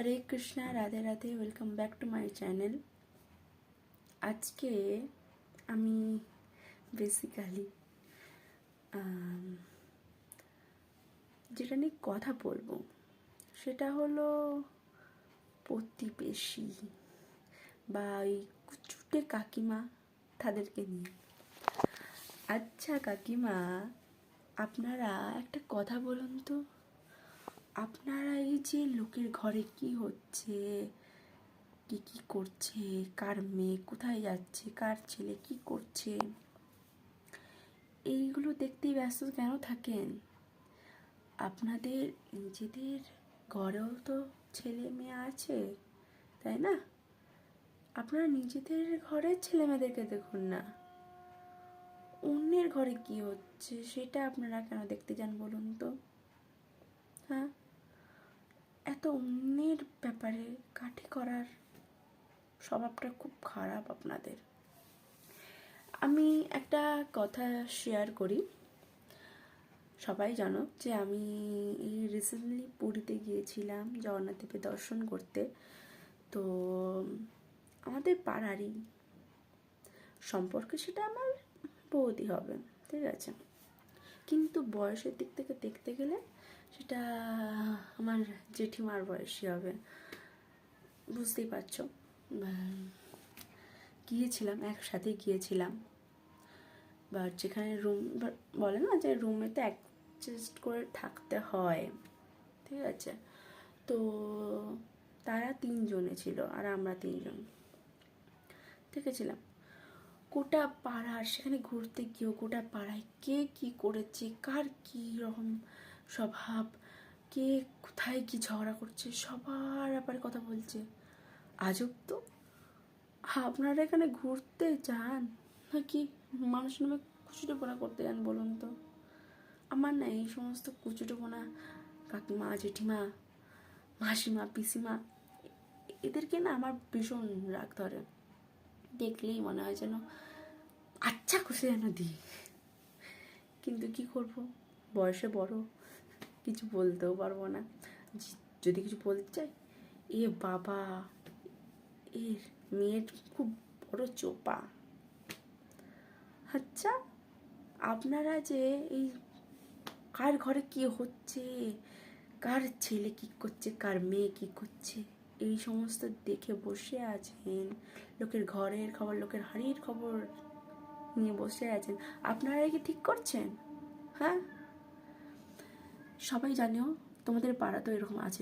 Hare Krishna, Radhe Radhe. Welcome back to my channel. আজকে আমি basically যেটা নিয়ে কথা বলবো সেটা হলো প্রতিবেশী বা ওই কুচুটে কাকিমা, তাদেরকে নিয়ে। আচ্ছা কাকিমা, আপনারা একটা কথা বলুন তো, আপনারা এই যে লোকের ঘরে কি হচ্ছে, কি কি করছে, কার মেয়ে কোথায় যাচ্ছে, কার ছেলে কি করছে, এইগুলো দেখতেই ব্যস্ত কেন থাকেন? আপনাদের নিজেদের ঘরেও তো ছেলে মেয়ে আছে, তাই না? আপনারা নিজেদের ঘরের ছেলে মেয়েদেরকে দেখুন না, অন্যের ঘরে কি হচ্ছে সেটা আপনারা কেন দেখতে যান বলুন তো? হ্যাঁ, এত অন্যের ব্যাপারে কাঠি করার স্বভাবটা খুব খারাপ আপনাদের। আমি একটা কথা শেয়ার করি। সবাই জানো যে আমি এই রিসেন্টলি পুরীতে গিয়েছিলাম জগন্নাথ দেবের দর্শন করতে। তো আমাদের পাড়ারই সম্পর্কে, সেটা আমার বৌদি হবে, ঠিক আছে, কিন্তু বয়সের দিক থেকে দেখতে গেলে সেটা আমার জেঠিমার বয়সী হবে, বুঝতেই পারছো। গিয়েছিলাম, একসাথে গিয়েছিলাম। বাট যেখানে রুম বলে না যে রুমেতে অ্যাডজাস্ট করে থাকতে হয়, ঠিক আছে, তো তারা 3 জনে ছিল আর আমরা 3 জন থেকেছিলাম। গোটা পাড়ার, সেখানে ঘুরতে গিয়েও গোটা পাড়ায় কে কি করেছে, কার কী রকম স্বভাব, কে কোথায় কি ঝগড়া করছে, সবার ব্যাপারে কথা বলছে। আজব তো, আপনারা এখানে ঘুরতে যান নাকি মানুষ নামে কুচুটোপনা করতে যান বলুন তো? আমার না এই সমস্ত কুচুটোপনা কাকিমা, জেঠিমা, মাসিমা, পিসিমা, এদেরকে না আমার ভীষণ রাগ ধরে। দেখলেই মনে হয় যেন আচ্ছা খুশি যেন দিই, কিন্তু কি করব, বয়সে বড়, কিছু বলতেও পারবো না। যদি কিছু বলতে চাই, এ বাবা, এর মেয়ের খুব বড় চোপা। আচ্ছা, আপনারা যে এই কার ঘরে কি হচ্ছে, কার ছেলে কি করছে, কার মেয়ে কি করছে, এই সমস্ত দেখে বসে আছেন, লোকের ঘরের খবর, লোকের হাড়ির খবর নিয়ে বসে আছেন, আপনারা কি ঠিক করছেন? হ্যাঁ, সবাই জানেও তোমাদের পাড়া তো এরকম আছে।